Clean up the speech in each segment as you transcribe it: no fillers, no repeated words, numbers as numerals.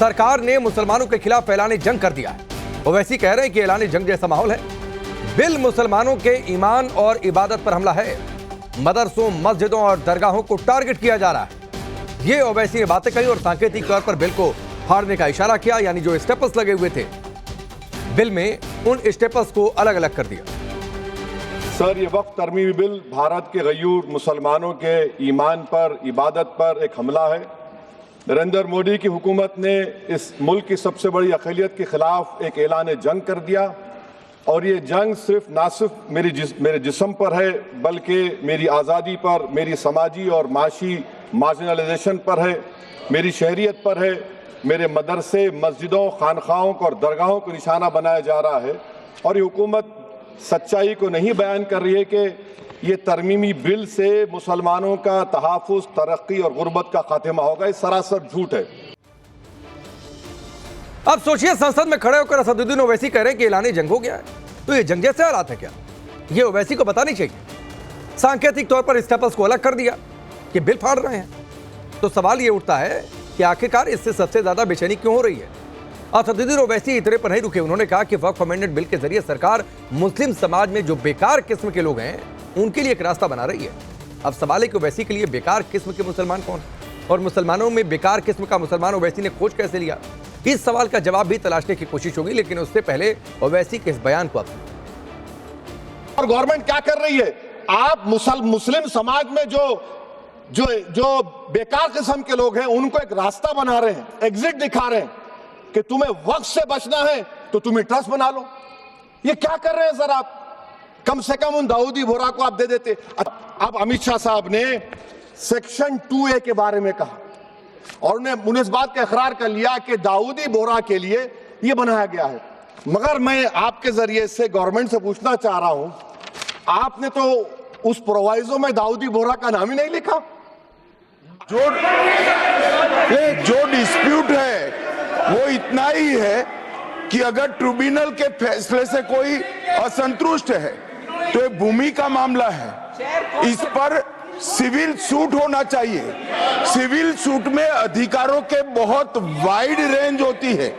सरकार ने मुसलमानों के खिलाफ फैलाने जंग कर दिया है। ओवैसी कह रहे हैं कि ऐलान जंग जैसा माहौल है। बिल मुसलमानों के ईमान और इबादत पर हमला है। मदरसों, मस्जिदों और दरगाहों को टारगेट किया जा रहा है। ये ओवैसी ने बातें कही और सांकेतिक तौर पर बिल को फाड़ने का इशारा किया, यानी जो स्टेपल्स लगे हुए थे बिल में, उन स्टेपल्स को अलग अलग कर दिया। सर, ये वक्त तरमीमी बिल भारत के गयूर मुसलमानों के ईमान पर, इबादत पर एक हमला है। नरेंद्र मोदी की हुकूमत ने इस मुल्क की सबसे बड़ी अक़लियत के खिलाफ एक ऐलान जंग कर दिया, और ये जंग ना सिर्फ मेरे जिस्म पर है, बल्कि मेरी आज़ादी पर, मेरी समाजी और माशी मार्जिनलाइजेशन पर है, मेरी शहरियत पर है। मेरे मदरसे, मस्जिदों, खानखाहों और दरगाहों को निशाना बनाया जा रहा है। और ये हुकूमत सच्चाई को नहीं बयान कर रही है कि ये तरमीमी बिल से मुसलमानों का तहफ़्फ़ुज़, तरक्की और गुर्बत का खात्मा होगा। ये सरासर झूठ है। अब सोचिए, संसद में खड़े होकर असदुद्दीन ओवैसी कह रहे हैं कि ऐलान जंग हो गया है। तो ये जंग जैसे हालात है क्या? ये ओवैसी को बतानी चाहिए। सांकेतिक तौर पर स्टेपल्स को अलग कर दिया कि बिल फाड़ रहे हैं। तो सवाल ये उठता है कि आखिरकार इससे सबसे ज्यादा बेचैनी क्यों हो रही है? असदुद्दीन ओवैसी इतने पर नहीं रुके। उन्होंने कहा कि वक्फ अमेंडमेंट बिल के जरिए सरकार मुस्लिम समाज में जो बेकार किस्म के लोग हैं उनके लिए एक रास्ता बना रही है। अब सवाल है कि ओवैसी के लिए बेकार किस्म के मुसलमान कौन, और मुसलमानों में बेकार किस्म का मुसलमान ओवैसी ने खोज कैसे लिया? इस सवाल का जवाब भी तलाशने की कोशिश होगी, लेकिन उससे पहले ओवैसी के इस बयान को और गवर्नमेंट क्या कर रही है? आप मुस्लिम समाज में जो बेकार किस्म के लोग हैं उनको एक रास्ता बना रहे हैं, एग्जिट दिखा रहे हैं कि तुम्हें वक्त से बचना है तो तुम्हें ट्रस्ट बना लो। ये क्या कर रहे हैं सर आप? कम से कम उन दाऊदी बोहरा को आप दे देते। अब अमित शाह साहब ने सेक्शन 2A के बारे में कहा और उन्हें इस बात का इकरार कर लिया कि दाऊदी बोहरा के लिए ये बनाया गया है। मगर मैं आपके जरिए से गवर्नमेंट से पूछना चाह रहा हूं, आपने तो उस प्रोवाइजो में दाऊदी बोहरा का नाम ही नहीं लिखा। जो डिस्प्यूट है वो इतना ही है कि अगर ट्रिब्यूनल के फैसले से कोई असंतुष्ट है तो ये भूमि का मामला है, इस पर सिविल सूट होना चाहिए। सिविल सूट में अधिकारों के बहुत वाइड रेंज होती है।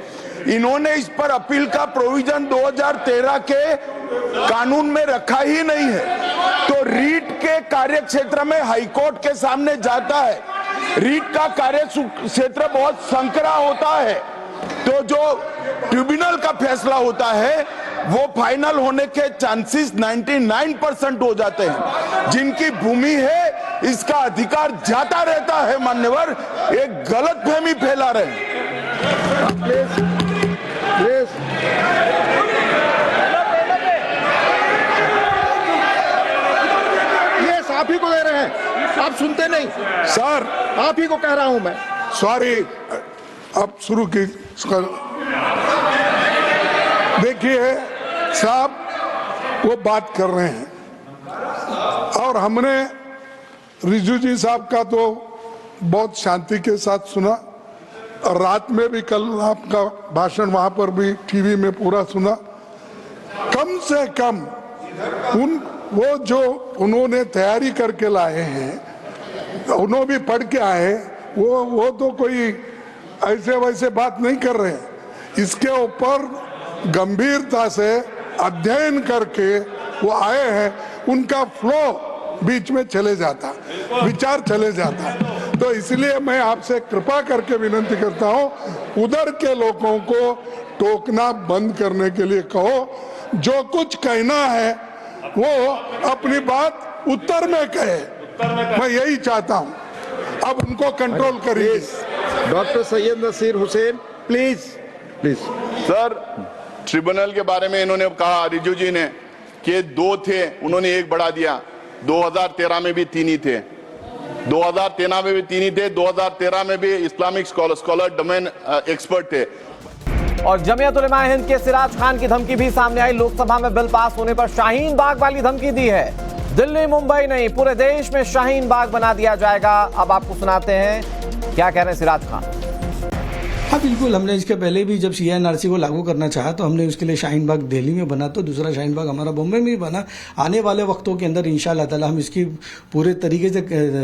इन्होंने इस पर अपील का प्रोविजन 2013 के कानून में रखा ही नहीं है। तो रीट के कार्य क्षेत्र में हाईकोर्ट के सामने जाता है। रीट का कार्य क्षेत्र बहुत संकरा होता है, तो जो ट्रिब्यूनल का फैसला होता है वो फाइनल होने के चांसेस 99% हो जाते हैं। जिनकी भूमि है इसका अधिकार जाता रहता है। मान्यवर, एक गलत फहमी फैला रहे हैं। ये आप ही को दे रहे हैं, आप सुनते नहीं सर, आप ही को कह रहा हूं मैं। सॉरी, अब शुरू की। देखिए साहब, वो बात कर रहे हैं और हमने रिजू जी साहब का तो बहुत शांति के साथ सुना, और रात में भी कल आपका भाषण वहां पर भी टीवी में पूरा सुना। कम से कम वो जो उन्होंने तैयारी करके लाए हैं, उन्होंने भी पढ़ के आए, वो तो कोई ऐसे वैसे बात नहीं कर रहे हैं। इसके ऊपर गंभीरता से अध्ययन करके वो आए हैं। उनका फ्लो बीच में चले जाता, विचार चले जाता। तो इसलिए मैं आपसे कृपा करके विनती करता हूं, उधर के लोगों को टोकना बंद करने के लिए कहो। जो कुछ कहना है वो अपनी बात उत्तर में कहे, मैं यही चाहता हूं। अब उनको कंट्रोल करिए। Doctor Syed Naseer Hussain, please. Sir, tribunal के बारे में इन्होंने कहा, रिजू जी ने, कि 2 थे, उन्होंने 1 बढ़ा दिया। 2013 में भी 3 ही थे। 2013 में भी 3 ही थे। 2013 में भी इस्लामिक स्कॉलर डोमेन एक्सपर्ट थे। और जमीयत उलेमा हिंद के सिराज खान की धमकी भी सामने आई। लोकसभा में बिल पास होने पर शाहीन बाग वाली धमकी दी है। दिल्ली, मुंबई नहीं, पूरे देश में शाहीन बाग बना दिया जाएगा। अब आपको सुनाते हैं क्या कह रहे हैं सिराज खान। हाँ बिल्कुल, हमने इसके पहले भी जब CNRC को लागू करना चाहा तो हमने उसके लिए शाहीन बाग दिल्ली में बना, तो दूसरा शाहीन बाग हमारा बॉम्बे में भी बना। आने वाले वक्तों के अंदर इंशाअल्लाह ताला हम इसकी पूरे तरीके से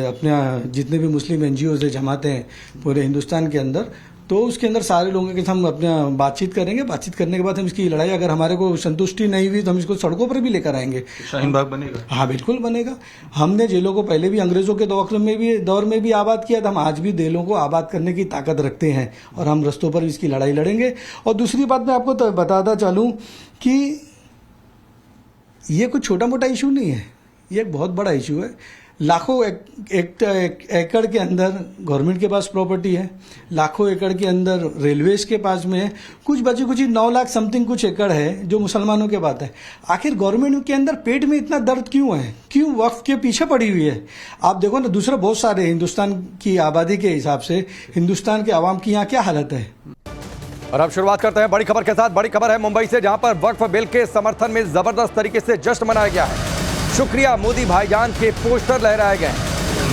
अपने जितने भी मुस्लिम NGOs है, जमातें हैं पूरे हिंदुस्तान के अंदर, तो उसके अंदर सारे लोगों के साथ हम अपना बातचीत करेंगे। बातचीत करने के बाद हम इसकी लड़ाई, अगर हमारे को संतुष्टि नहीं हुई तो हम इसको सड़कों पर भी लेकर आएंगे। शाहीन बाग बनेगा? हाँ बिल्कुल बनेगा। हमने जेलों को पहले भी अंग्रेजों के दौर में भी आबाद किया था, हम आज भी जेलों को आबाद करने की ताकत रखते हैं और हम रस्तों पर इसकी लड़ाई लड़ेंगे। और दूसरी बात मैं आपको तो बताता चलूँ कि ये कुछ छोटा मोटा इशू नहीं है, ये एक बहुत बड़ा इशू है। लाखों एकड़ के अंदर गवर्नमेंट के पास प्रॉपर्टी है, लाखों एकड़ के अंदर रेलवेज के पास में है, कुछ बची कुछ 9 लाख समथिंग कुछ एकड़ है जो मुसलमानों के पास है। आखिर गवर्नमेंट के अंदर पेट में इतना दर्द क्यों है, क्यों वक्फ के पीछे पड़ी हुई है? आप देखो ना, दूसरे बहुत सारे हिंदुस्तान की आबादी के हिसाब से हिंदुस्तान के आवाम की यहाँ क्या हालत है। और अब शुरुआत करते हैं बड़ी खबर के साथ। बड़ी खबर है मुंबई से, जहां पर वक्फ बिल के समर्थन में जबरदस्त तरीके से जश्न मनाया गया है। शुक्रिया मोदी भाईजान के पोस्टर लहराए गए।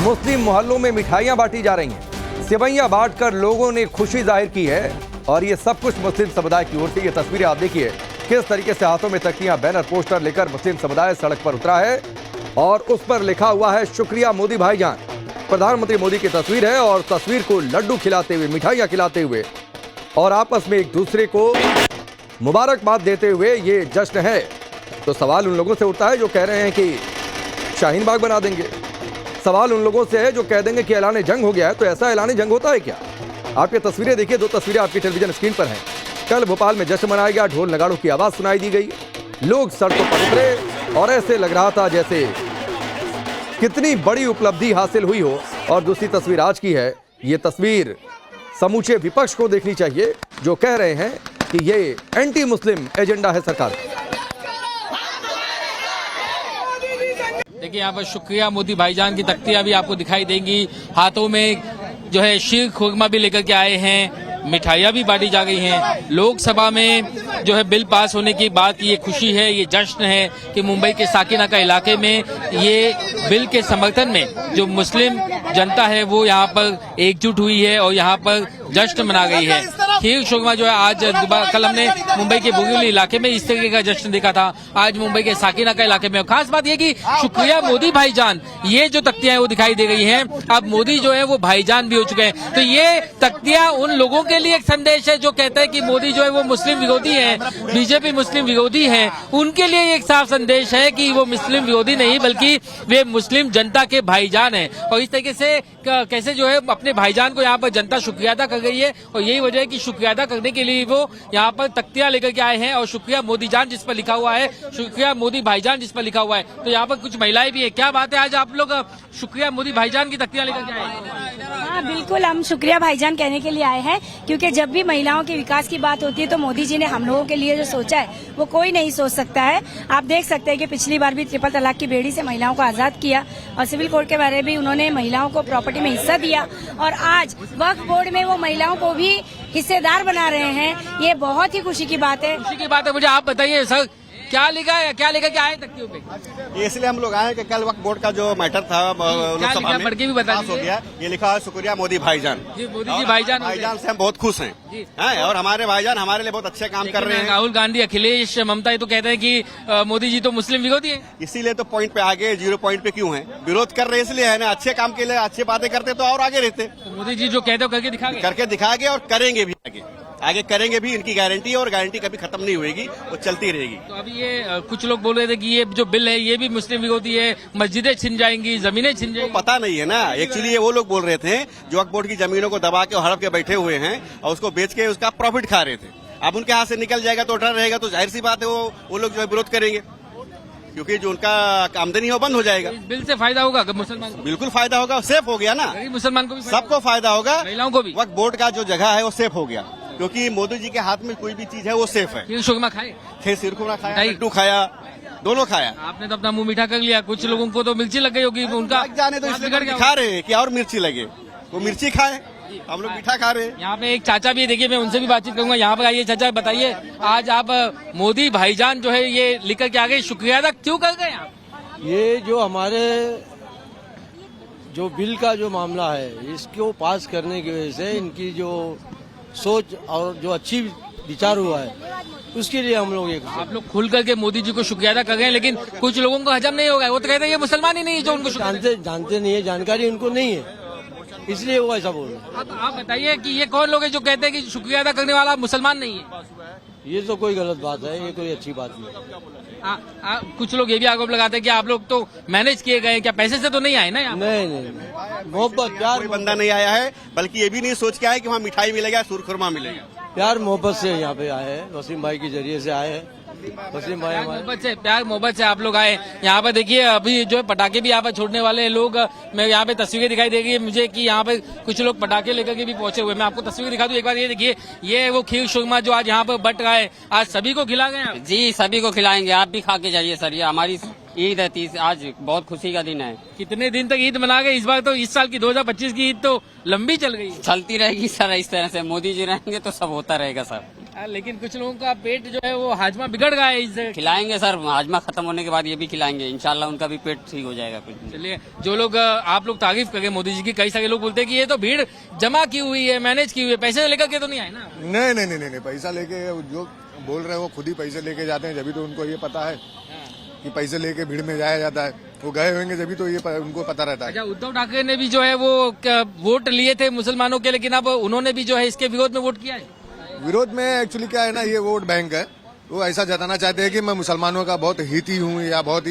मुस्लिम मोहल्लों में मिठाइयां बांटी जा रही हैं, सेवइयां बांटकर लोगों ने खुशी जाहिर की है। और ये सब कुछ मुस्लिम समुदाय की ओर से। ये तस्वीरें आप देखिए किस तरीके से हाथों में तकियां, बैनर, पोस्टर लेकर मुस्लिम समुदाय सड़क पर उतरा है और उस पर लिखा हुआ है शुक्रिया मोदी भाईजान। प्रधानमंत्री मोदी की तस्वीर है और तस्वीर को लड्डू खिलाते हुए, मिठाइयां खिलाते हुए और आपस में एक दूसरे को मुबारकबाद देते हुए ये जश्न है। तो सवाल उन लोगों से उठता है जो कह रहे हैं कि शाहीन बाग बना देंगे। सवाल उन लोगों से है जो कह देंगे कि ऐलान जंग हो गया है। तो ऐसा ऐलान जंग होता है क्या? आप ये तस्वीरें देखिए, 2 तस्वीरें आपकी टेलीविजन स्क्रीन पर हैं। कल भोपाल में जश्न मनाया गया, ढोल नगाड़ों की आवाज सुनाई दी गई, लोग सड़कों पर उतरे और ऐसे लग रहा था जैसे कितनी बड़ी उपलब्धि हासिल हुई हो। और दूसरी तस्वीर आज की है। ये तस्वीर समूचे विपक्ष को देखनी चाहिए जो कह रहे हैं कि ये एंटी मुस्लिम एजेंडा है सरकार। देखिए यहाँ पर शुक्रिया मोदी भाईजान की तख्तियां भी आपको दिखाई देंगी। हाथों में जो है शीर खुरमा भी लेकर के आए हैं, मिठाइयां भी बांटी जा गई हैं। लोकसभा में जो है बिल पास होने की बात, ये खुशी है, ये जश्न है कि मुंबई के साकिना का इलाके में ये बिल के समर्थन में जो मुस्लिम जनता है वो यहाँ पर एकजुट हुई है और यहाँ पर जश्न मना गई है। खीर शुरमा जो है आज कल हमने मुंबई के बोरीवली इलाके में इस तरीके का जश्न देखा था, आज मुंबई के साकिना का इलाके में। खास बात यह कि शुक्रिया मोदी भाईजान, ये जो तख्तियां हैं वो दिखाई दे गई हैं। अब मोदी जो है वो भाईजान भी हो चुके हैं। तो ये तख्तियां उन लोगों के लिए एक संदेश है जो कहते हैं कि मोदी जो है वो मुस्लिम विरोधी है, बीजेपी मुस्लिम विरोधी है। उनके लिए एक साफ संदेश है कि वो मुस्लिम विरोधी नहीं बल्कि वे मुस्लिम जनता के भाईजान है। और इस तरीके से कैसे जो है अपने भाईजान को यहाँ पर जनता शुक्रिया अदा कर गई है और यही वजह है कि शुक्रिया अदा करने के लिए वो यहाँ पर तख्तियां लेकर के आए हैं और शुक्रिया मोदी जान जिस पर लिखा हुआ है, शुक्रिया मोदी भाईजान जिस पर लिखा हुआ है। तो यहाँ पर कुछ महिलाएं भी है। क्या बात है, आज आप लोग शुक्रिया मोदी भाईजान की तख्तियां लेकर के आए हैं? हाँ बिल्कुल, हम शुक्रिया भाईजान कहने के लिए आए हैं क्योंकि जब भी महिलाओं के विकास की बात होती है तो मोदी जी ने हम लोगों के लिए जो सोचा है वो कोई नहीं सोच सकता है। आप देख सकते हैं कि पिछली बार भी ट्रिपल तलाक की बेड़ी से महिलाओं को आजाद किया और सिविल कोड के बारे में भी उन्होंने महिलाओं को प्रॉपर्टी में हिस्सा दिया और आज वक्फ बोर्ड में वो महिलाओं को भी हिस्सेदार बना रहे हैं। ये बहुत ही खुशी की बात है। खुशी की बात है। मुझे आप बताइए सर, क्या लिखा है, क्या लेकर के आए तख्तियों पे? इसलिए हम लोग आए कि कल वक्फ बोर्ड का जो मैटर था लोकसभा में पढ़ के भी बता पास हो गया। ये लिखा है शुक्रिया मोदी भाईजान। जी, मोदी जी भाईजान से हम बहुत खुश हैं और हमारे भाईजान हमारे लिए बहुत अच्छे काम कर रहे हैं। राहुल गांधी, अखिलेश, ममता ये तो कहते हैं कि मोदी जी तो मुस्लिम विरोधी है। इसीलिए तो पॉइंट पे आगे 0 पॉइंट पे क्यों है? विरोध कर रहे इसलिए है ना, अच्छे काम के लिए अच्छी बातें करते तो और आगे रहते। मोदी जी जो कहते हो करके दिखाएंगे और करेंगे भी आगे करेंगे भी। इनकी गारंटी है और गारंटी कभी खत्म नहीं होगी, वो चलती रहेगी। तो अभी ये कुछ लोग बोल रहे थे कि ये जो बिल है ये भी मुस्लिम विरोधी है, मस्जिदें छिन जाएंगी, जमीनें छिन जाएंगी। तो पता नहीं है ना, एक्चुअली ये वो लोग बोल रहे थे जो वक्फ बोर्ड की जमीनों को दबा के और हड़प के बैठे हुए हैं और उसको बेच के उसका प्रॉफिट खा रहे थे। अब उनके हाथ से निकल जाएगा तो डर रहेगा, तो जाहिर सी बात है वो लोग जो है विरोध करेंगे क्योंकि जो उनका आमदनी है वो बंद हो जाएगा। बिल से फायदा होगा मुसलमान को? बिल्कुल फायदा होगा, सेफ हो गया ना, मुसलमान को भी, सबको फायदा होगा, महिलाओं को भी। वक्फ बोर्ड का जो जगह है वो सेफ हो गया क्योंकि मोदी जी के हाथ में कोई भी चीज है वो सेफ है। शुरमा खाए थे, सिरखुरमा खाया, लड्डू खाया, दोनों खाया। आपने तो अपना मुंह मीठा कर लिया। कुछ लोगों को तो मिर्ची लग गई होगी, उनका जाने तो इसलिए खा रहे हैं कि और मिर्ची लगे, वो मिर्ची खाए, हम लोग मीठा खा रहे हैं। यहाँ पे एक चाचा भी देखिए, मैं उनसे भी बातचीत करूंगा। यहाँ पर आइए चाचा, बताइए आज आप मोदी भाईजान जो है ये लिख के आ गए, शुक्रिया अदा क्यों कर गए आप? ये जो हमारे जो बिल का जो मामला है इसको पास करने की वजह से इनकी जो सोच और जो अच्छी विचार हुआ है उसके लिए हम लोग आप लोग खुल करके मोदी जी को शुक्रिया अदा कर रहे हैं, लेकिन कुछ लोगों को हजम नहीं होगा। वो तो कहते हैं ये मुसलमान ही नहीं है जो उनको जानते नहीं है, जानकारी उनको नहीं है। इसलिए वो ऐसा बोल रहे हैं। अब आप बताइए कि ये कौन लोग हैं जो कहते हैं कि शुक्रिया अदा करने वाला मुसलमान नहीं है? ये तो कोई गलत बात है, ये कोई अच्छी बात नहीं है। कुछ लोग ये भी आरोप लगाते हैं कि आप लोग तो मैनेज किए गए, क्या पैसे से तो नहीं आए ना यहाँ? नहीं, मोहब्बत प्यार कोई बंदा नहीं आया है, बल्कि ये भी नहीं सोच के आया कि वहाँ मिठाई मिलेगा, सुरखुरमा मिलेगा। प्यार मोहब्बत से यहाँ पे आए हैं, वसीम भाई के जरिए से आए हैं। वसीम भाई हमारे प्यार मोहब्बत से आप लोग आए यहाँ पे। देखिए अभी जो है पटाखे भी यहाँ पे छोड़ने वाले लोग, मैं यहाँ पे तस्वीरें दिखाई दे रही है मुझे कि यहाँ पे कुछ लोग पटाखे लेकर के भी पहुंचे हुए। मैं आपको तस्वीर दिखा दूं एक बार, ये देखिए, ये वो खीर शुरमा जो आज यहाँ पे बट रहा है, आज सभी को खिला गए आप? जी सभी को खिलाएंगे, आप भी खा के जाइए सर। ये हमारी ईद है, आज बहुत खुशी का दिन है। कितने दिन तक ईद मना गए? इस बार तो इस साल की 2025 की ईद तो लंबी चल गई, चलती रहेगी सर। इस तरह से मोदी जी रहेंगे तो सब होता रहेगा सर। लेकिन कुछ लोगों का पेट जो है वो हाजमा बिगड़ गया है इससे। खिलाएंगे सर, हाजमा खत्म होने के बाद ये भी खिलाएंगे, इंशाल्लाह उनका भी पेट ठीक हो जाएगा कुछ। चलिए, जो लोग आप लोग तारीफ करें मोदी जी की, कई सारे लोग बोलते हैं कि ये तो भीड़ जमा की हुई है, मैनेज की हुई है, पैसे लेकर के तो नहीं आए ना? नहीं, पैसा लेके जो बोल रहे हैं वो खुद ही पैसे लेके जाते हैं, जब तो उनको ये पता है कि पैसे लेके भीड़ में जाया जाता है। वो गए होंगे जब तो ये उनको पता रहता है। अच्छा, उद्धव ठाकरे ने भी जो है वो वोट लिए थे मुसलमानों के, लेकिन अब उन्होंने भी जो है इसके विरोध में वोट किया है। विरोध में एक्चुअली क्या है ना, ये वोट बैंक है, वो ऐसा जताना चाहते हैं कि मैं मुसलमानों का बहुत हिती हूँ या बहुत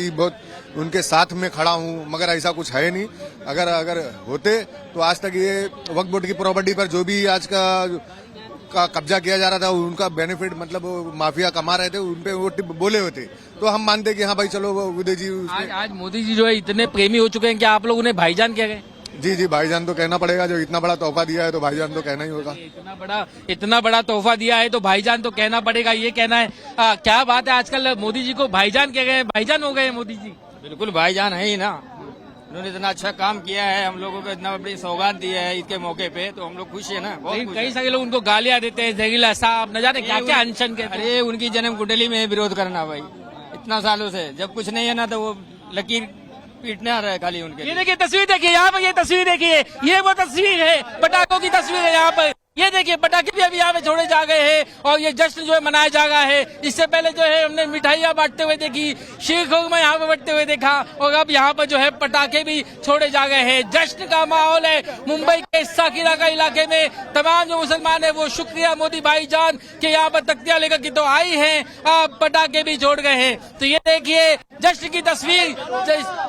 उनके साथ में खड़ा हूँ, मगर ऐसा कुछ है नहीं। अगर होते तो आज तक ये वक्फ बोर्ड की प्रॉपर्टी पर जो भी आज का कब्जा किया जा रहा था, उनका बेनिफिट मतलब माफिया कमा रहे थे, उनपे वो बोले होते तो हम मानते कि हाँ भाई चलो उदय जी। आज मोदी जी जो है इतने प्रेमी हो चुके हैं कि आप लोग उन्हें भाईजान कह गए? जी भाईजान तो कहना पड़ेगा, जो इतना बड़ा तोहफा दिया है तो भाईजान तो कहना ही होगा। इतना बड़ा तोहफा दिया है तो भाईजान तो कहना पड़ेगा, ये कहना है। क्या बात है, आजकल मोदी जी को भाईजान कह गए, भाईजान हो गए मोदी जी? बिल्कुल भाईजान है ही ना, उन्होंने इतना अच्छा काम किया है, हम लोगों को इतना बड़ी सौगात दी है ईद के मौके पे, तो हम लोग खुश है ना। कई सारे लोग उनको गालियां देते हैं, जहरीला साहब, न जाने क्या क्या अनशन के। अरे उनकी जन्म कुंडली में विरोध करना भाई, इतना सालों से जब कुछ नहीं है ना तो वो लकीर पीटने आ रहा है खाली उनके। ये देखिए तस्वीर, देखिए यहाँ पर, ये तस्वीर देखिए, ये वो तस्वीर है, पटाखों की तस्वीर है यहाँ पर। ये देखिए पटाखे भी अभी यहाँ पे छोड़े जा गए हैं और ये जश्न जो है मनाया जा रहा है। इससे पहले जो है हमने मिठाइयाँ बांटते हुए देखी, शीर खुरमा यहाँ पे बांटते हुए देखा, और अब यहाँ पर जो है पटाखे भी छोड़े जा गए हैं। जश्न का माहौल है मुंबई के साकिरा का इलाके में। तमाम जो मुसलमान है वो शुक्रिया मोदी भाईजान के यहाँ पर तख्तियां लेकर के तो आई हैं, अब पटाखे भी छोड़ गए हैं। तो ये देखिए जश्न की तस्वीर,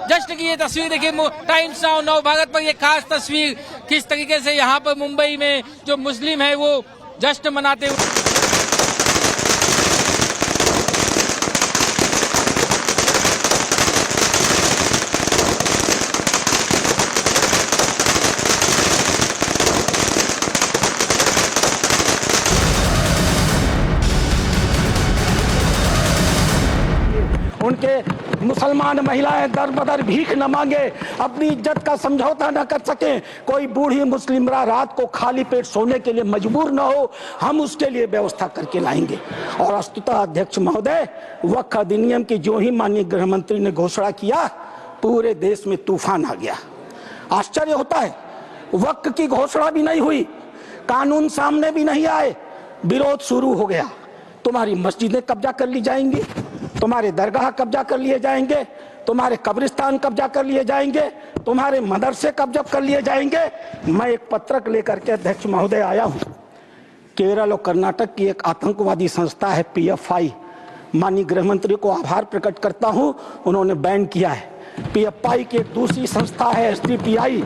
जश्न की ये तस्वीर देखिए टाइम्स नाउ नव भारत पर, ये खास तस्वीर किस तरीके से यहाँ पर मुंबई में जो मुस्लिम है वो जश्न मनाते हुए। उनके मुसलमान महिलाएं दर बदर भीख न मांगे, अपनी इज्जत का समझौता न कर सके, कोई बूढ़ी मुस्लिम रात को खाली पेट सोने के लिए मजबूर न हो, हम उसके लिए व्यवस्था करके लाएंगे। और वस्तुतः अध्यक्ष महोदय, वक्फ अधिनियम की जो ही माननीय गृह मंत्री ने घोषणा किया, पूरे देश में तूफान आ गया। आश्चर्य होता है, वक्फ की घोषणा भी नहीं हुई, कानून सामने भी नहीं आए, विरोध शुरू हो गया। तुम्हारी मस्जिदें कब्जा कर ली जाएंगी, तुम्हारे दरगाह कब्जा कर लिए जाएंगे, तुम्हारे कब्रिस्तान कब्जा कर लिए जाएंगे, तुम्हारे मदरसे कब्जा कर लिए जाएंगे। मैं एक पत्रक लेकर के अध्यक्ष महोदय आया हूं। केरल और कर्नाटक की एक आतंकवादी संस्था है PFI, माननीय गृह मंत्री को आभार प्रकट करता हूं, उन्होंने बैन किया है। PFI की एक दूसरी संस्था है SDPI।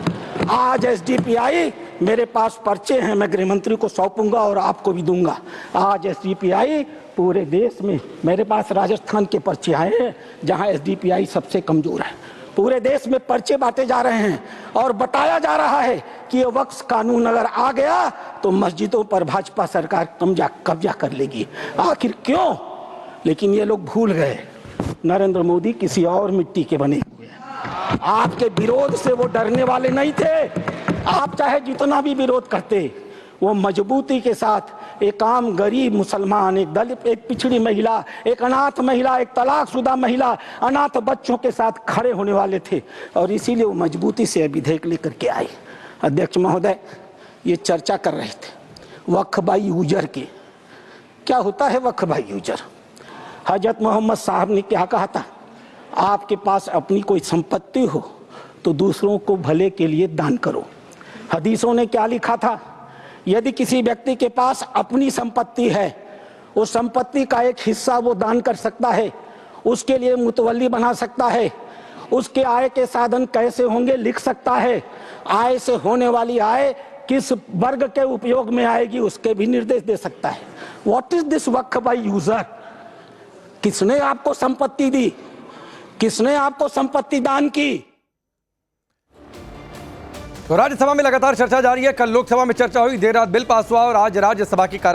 आज SDPI, मेरे पास पर्चे हैं, मैं गृह मंत्री को सौंपूंगा और आपको भी दूंगा। आज SDPI पूरे देश में, मेरे पास राजस्थान के पर्चे आए हैं जहां SDPI सबसे कमजोर है। पूरे देश में पर्चे बांटे जा रहे हैं और बताया जा रहा है कि ये वक्फ कानून अगर आ गया तो मस्जिदों पर भाजपा सरकार कब्जा कर लेगी। आखिर क्यों? लेकिन ये लोग भूल गए, नरेंद्र मोदी किसी और मिट्टी के बने हुए हैं। आपके विरोध से वो डरने वाले नहीं थे। आप चाहे जितना भी विरोध करते, वो मजबूती के साथ एक आम गरीब मुसलमान, एक दलित, एक पिछड़ी महिला, एक अनाथ महिला, एक तलाकशुदा महिला, अनाथ बच्चों के साथ खड़े होने वाले थे और इसीलिए वो मजबूती से विधेयक लेकर के आए। अध्यक्ष महोदय, ये चर्चा कर रहे थे वक्फ बाई यूजर की। क्या होता है वक्फ बाई यूजर? हजरत मोहम्मद साहब ने क्या कहा था? आपके पास अपनी कोई संपत्ति हो तो दूसरों को भले के लिए दान करो। हदीसों ने क्या लिखा था? यदि किसी व्यक्ति के पास अपनी संपत्ति है, उस संपत्ति का एक हिस्सा वो दान कर सकता है, उसके लिए मुतवल्ली बना सकता है, उसके आय के साधन कैसे होंगे लिख सकता है, आय से होने वाली आय किस वर्ग के उपयोग में आएगी उसके भी निर्देश दे सकता है। What is this Waqf by user? किसने आपको संपत्ति दी? किसने आपको संपत्ति दान की? तो राज्यसभा में लगातार चर्चा जारी है। कल लोकसभा में चर्चा हुई, देर रात बिल पास हुआ और आज राज्यसभा की